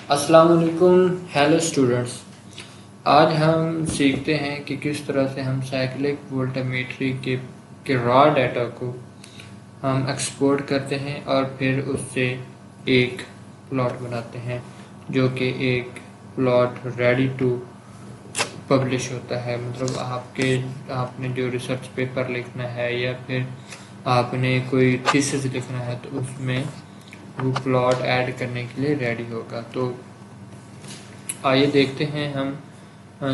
अस्सलाम वालेकुम। Hello students, आज हम सीखते हैं कि किस तरह से हम साइक्लिक वोल्टामीट्री के रॉ डाटा को हम एक्सपोर्ट करते हैं और फिर उससे एक प्लॉट बनाते हैं जो कि एक प्लॉट रेडी टू पब्लिश होता है। मतलब आपने जो रिसर्च पेपर लिखना है या फिर आपने कोई थीसिस लिखना है तो उसमें वो प्लॉट ऐड करने के लिए रेडी होगा। तो आइए देखते हैं हम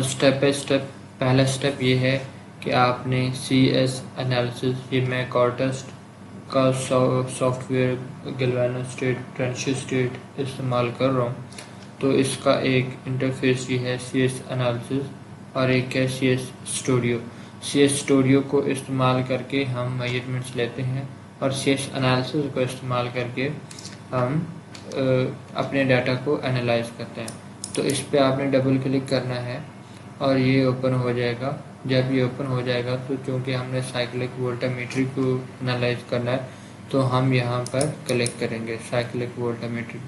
स्टेप बाय स्टेप। पहला स्टेप ये है कि आपने सी एस एनालिसिस, ये मैं कॉर्टेस्ट का सॉफ्टवेयर गैल्वेनो स्टेट ट्रांजिशन स्टेट इस्तेमाल कर रहा हूँ। तो इसका एक इंटरफेस ये है सी एस एनालिसिस और एक है C S studio. C S studio को इस्तेमाल करके हम मेजरमेंट्स लेते हैं और सी एस एनालिसिस को इस्तेमाल करके हम अपने डाटा को एनालाइज करते हैं। तो इस पे आपने डबल क्लिक करना है और ये ओपन हो जाएगा। जब ये ओपन हो जाएगा तो चूँकि हमने साइक्लिक वोल्टामीट्री को एनालाइज करना है तो हम यहाँ पर क्लिक करेंगे साइक्लिक वोल्टामीट्री।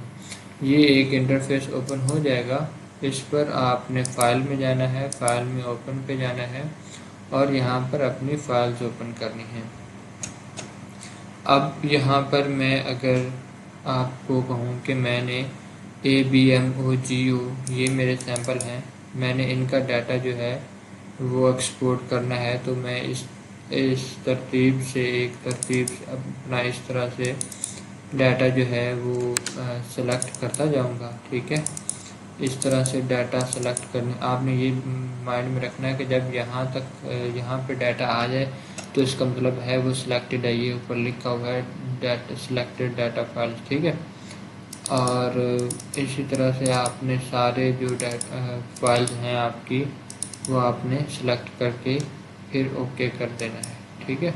ये एक इंटरफेस ओपन हो जाएगा। इस पर आपने फाइल में जाना है, फाइल में ओपन पे जाना है और यहाँ पर अपनी फाइल्स ओपन करनी है। अब यहाँ पर मैं अगर आपको कहूँ कि मैंने ABMOGO ये मेरे सैंपल हैं, मैंने इनका डाटा जो है वो एक्सपोर्ट करना है। तो मैं इस तरतीब से अपना इस तरह से डाटा जो है वो सेलेक्ट करता जाऊंगा। ठीक है, इस तरह से डाटा सेलेक्ट करने आपने ये माइंड में रखना है कि जब यहाँ पे डाटा आ जाए तो इसका मतलब है वो सिलेक्टेड है। ये ऊपर लिखा हुआ है डाटा सिलेक्टेड डाटा फाइल। ठीक है, और इसी तरह से आपने सारे जो डाटा फाइल्स हैं आपकी वो आपने सेलेक्ट करके फिर ओके कर देना है। ठीक है,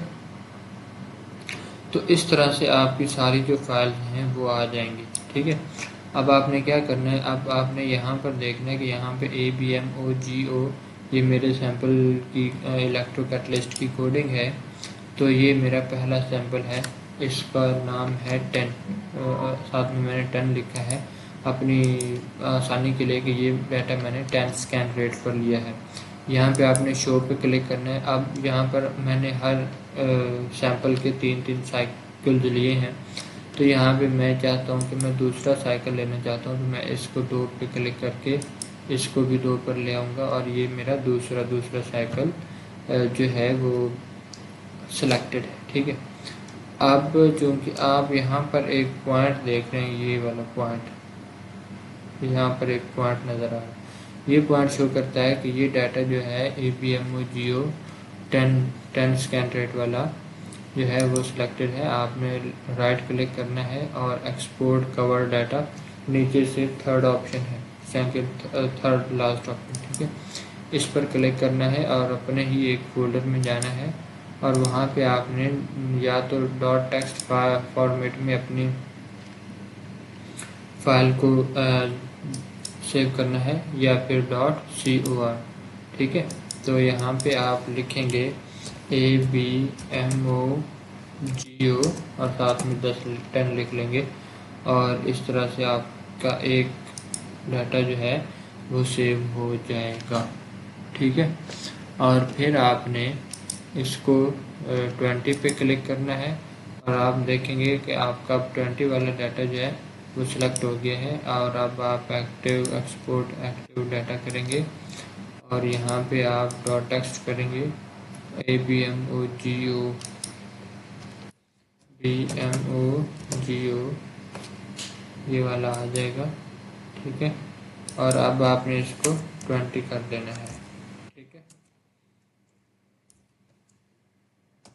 तो इस तरह से आपकी सारी जो फाइल्स हैं वो आ जाएंगी। ठीक है, अब आपने क्या करना है, अब आपने यहाँ पर देखना है कि यहाँ पे ABMOGO ये मेरे सैंपल की इलेक्ट्रोकैटलिस्ट की कोडिंग है। तो ये मेरा पहला सैंपल है, इसका नाम है 10, साथ में मैंने 10 लिखा है अपनी आसानी के लिए कि ये डाटा मैंने 10 स्कैन रेट पर लिया है। यहाँ पे आपने शो पे क्लिक करना है। अब यहाँ पर मैंने हर सैंपल के 3-3 साइकिल्स लिए हैं। तो यहाँ पे मैं चाहता हूँ कि मैं दूसरा साइकिल लेना चाहता हूँ, तो मैं इसको 2 पे क्लिक करके इसको भी 2 पर ले आऊँगा और ये मेरा दूसरा साइकिल जो है वो सिलेक्टेड है। ठीक है, अब चूँकि आप यहाँ पर एक पॉइंट देख रहे हैं, ये वाला पॉइंट, यहाँ पर एक पॉइंट नज़र आ रहा है। ये पॉइंट शो करता है कि ये डाटा जो है ABMOGO 10 स्कैन रेट वाला जो है वो सिलेक्टेड है। आपने राइट क्लिक करना है और एक्सपोर्ट कवर डाटा, नीचे से थर्ड ऑप्शन है, थर्ड लास्ट ऑप्शन। ठीक है, इस पर क्लिक करना है और अपने ही एक फोल्डर में जाना है और वहाँ पे आपने या तो डॉट टेक्स्ट फॉर्मेट में अपनी फाइल को सेव करना है या फिर .cor। ठीक है, तो यहाँ पे आप लिखेंगे ABMOGO और साथ में 10 लिख लेंगे और इस तरह से आपका एक डाटा जो है वो सेव हो जाएगा। ठीक है, और फिर आपने इसको 20 पे क्लिक करना है और आप देखेंगे कि आपका 20 वाला डाटा जो है वो सिलेक्ट हो गया है। और अब आप एक्टिव डाटा करेंगे और यहाँ पे आप डॉट टेक्स्ट करेंगे ABMOGO ये वाला आ जाएगा। ठीक है, और अब आपने इसको 20 कर देना है। ठीक है,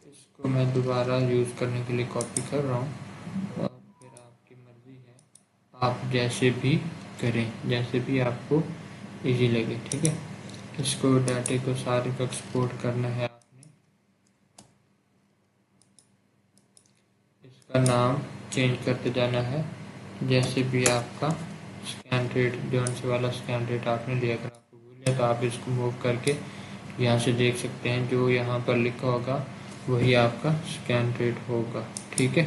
इसको मैं दोबारा यूज़ करने के लिए कॉपी कर रहा हूँ और फिर आपकी मर्ज़ी है, आप जैसे भी करें, जैसे भी आपको इजी लगे। ठीक है, इसको डाटे को सारे को एक्सपोर्ट करना है आपने। इसका नाम चेंज करते जाना है जैसे भी आपका स्कैन रेट, जो से वाला स्कैन रेट आपने लिया, अगर आपको भूल गया तो आप इसको मूव करके यहाँ से देख सकते हैं, जो यहाँ पर लिखा होगा वही आपका स्कैन रेट होगा। ठीक है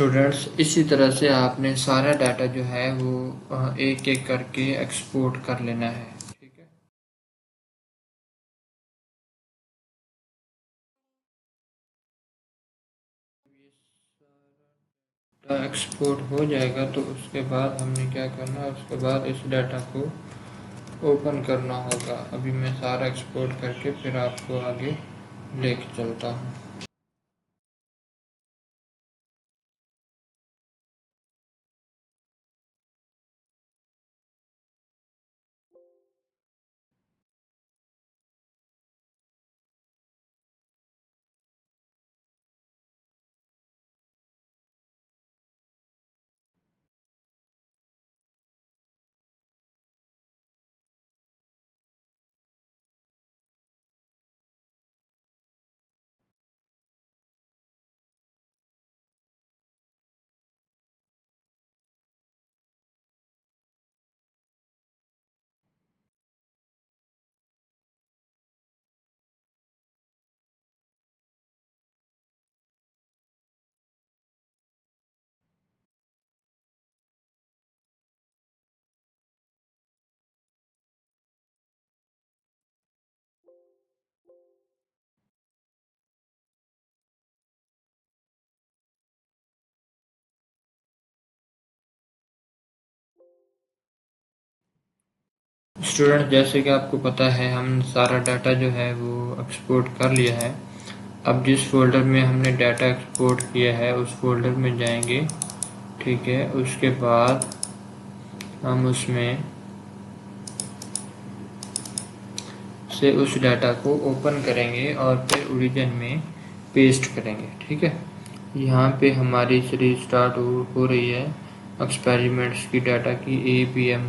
स्टूडेंट्स, इसी तरह से आपने सारा डाटा जो है वो एक एक करके एक्सपोर्ट कर लेना है। ठीक है, एक्सपोर्ट हो जाएगा तो उसके बाद हमने क्या करना है, उसके बाद इस डाटा को ओपन करना होगा। अभी मैं सारा एक्सपोर्ट करके फिर आपको आगे लेके चलता हूँ। स्टूडेंट, जैसे कि आपको पता है हम सारा डाटा जो है वो एक्सपोर्ट कर लिया है। अब जिस फोल्डर में हमने डाटा एक्सपोर्ट किया है उस फोल्डर में जाएंगे। ठीक है, उसके बाद हम उसमें से उस डाटा को ओपन करेंगे और फिर ओरिजिन में पेस्ट करेंगे। ठीक है, यहाँ पे हमारी सीरीज स्टार्ट हो रही है एक्सपेरिमेंट्स की डाटा की ABM।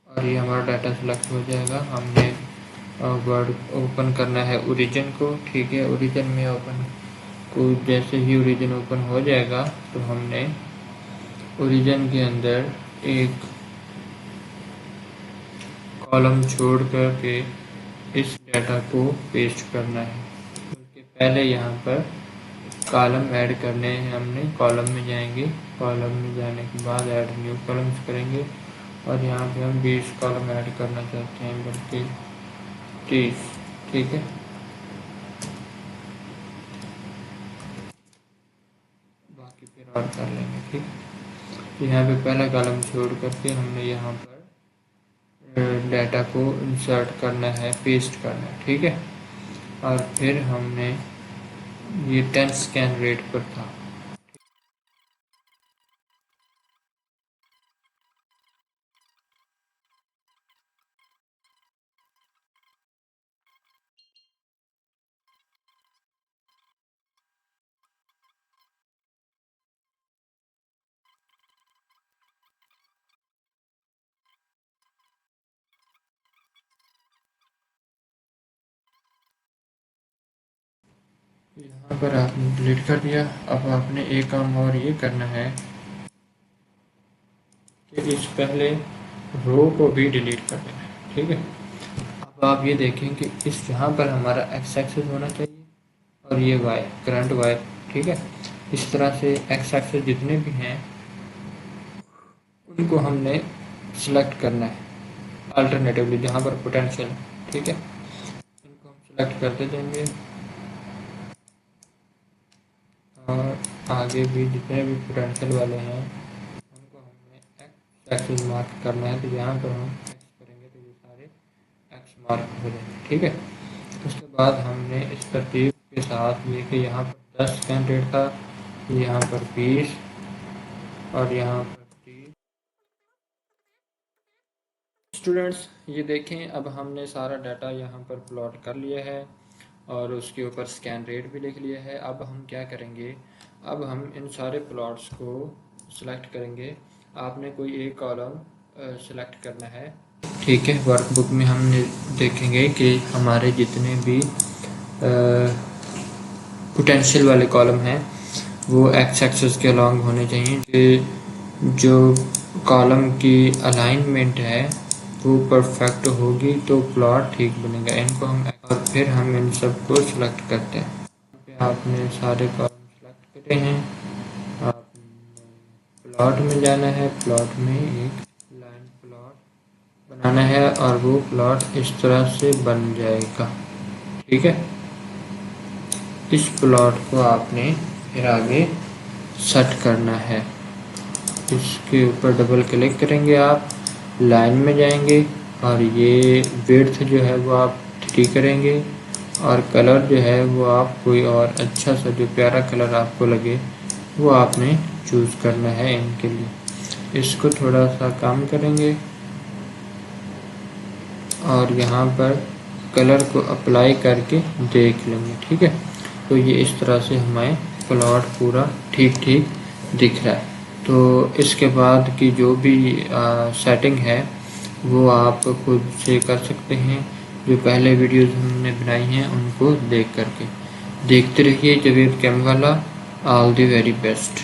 और ये हमारा डाटा सेलेक्ट हो जाएगा। हमने वर्ड ओपन करना है ओरिजिन को। ठीक है, ओरिजिन में ओपन को जैसे ही ओरिजिन ओपन हो जाएगा तो हमने ओरिजिन के अंदर एक कॉलम छोड़ करके इस डाटा को पेस्ट करना है। उसके पहले यहाँ पर कॉलम ऐड करने हैं। हमने कॉलम में जाएंगे, कॉलम में जाने के बाद ऐड न्यू कॉलम्स करेंगे और यहाँ पे हम 20 कॉलम ऐड करना चाहते हैं, बल्कि 30। ठीक है, बाकी फिर और कर लेंगे। ठीक है, यहाँ पे पहला कॉलम छोड़ करके हमने यहाँ पर डाटा को इंसर्ट करना है, पेस्ट करना है। ठीक है, और फिर हमने ये 10 स्कैन रेट पर था। यहाँ पर आपने डिलीट कर दिया। अब आपने एक काम और ये करना है कि इस पहले रो को भी डिलीट कर देना है। ठीक है, अब आप ये देखें कि इस यहाँ पर हमारा एक्स एक्सिस होना चाहिए और ये वाई, करंट वाई। ठीक है, इस तरह से एक्स एक्सिस जितने भी हैं उनको हमने सिलेक्ट करना है अल्टरनेटिवली जहाँ पर पोटेंशियल। ठीक है, इनको हम सिलेक्ट करते जाएंगे और आगे भी जितने भी पोटेंशियल वाले हैं उनको हमने एक्स एक्सिस मार्क करना है। तो यहाँ पर हम एक्स करेंगे तो ये सारे एक्स मार्क हो जाएंगे। ठीक है, उसके बाद हमने इस तरतीब के साथ ये कि यहाँ पर 10 कैंडिडेट था, यहाँ पर 20 और यहाँ पर 30। स्टूडेंट्स, ये देखें अब हमने सारा डाटा यहाँ पर प्लॉट कर लिया है और उसके ऊपर स्कैन रेट भी लिख लिया है। अब हम क्या करेंगे, अब हम इन सारे प्लॉट्स को सिलेक्ट करेंगे। आपने कोई एक कॉलम सिलेक्ट करना है। ठीक है, वर्कबुक में हमने देखेंगे कि हमारे जितने भी पोटेंशियल वाले कॉलम हैं वो एक्स एक्सिस के अलॉन्ग होने चाहिए। जो कॉलम की अलाइनमेंट है वो परफेक्ट होगी तो प्लॉट ठीक बनेगा। इनको हम और फिर हम इन सबको सिलेक्ट करते हैं। आपने सारे कॉलम सिलेक्ट करे हैं, आपने प्लॉट में जाना है, प्लॉट में एक लाइन प्लॉट बनाना है और वो प्लॉट इस तरह से बन जाएगा। ठीक है, इस प्लॉट को आपने फिर आगे सेट करना है। इसके ऊपर डबल क्लिक करेंगे, आप लाइन में जाएंगे और ये विड्थ जो है वो आप 3 करेंगे और कलर जो है वो आप कोई और अच्छा सा जो प्यारा कलर आपको लगे वो आपने चूज़ करना है इनके लिए। इसको थोड़ा सा कम करेंगे और यहाँ पर कलर को अप्लाई करके देख लेंगे। ठीक है, तो ये इस तरह से हमें प्लॉट पूरा ठीक ठीक दिख रहा है। तो इसके बाद की जो भी सेटिंग है वो आप खुद से कर सकते हैं। जो पहले वीडियोस हमने बनाई हैं उनको देख करके। देखते रहिए जावेद कैम वाला। All the very best.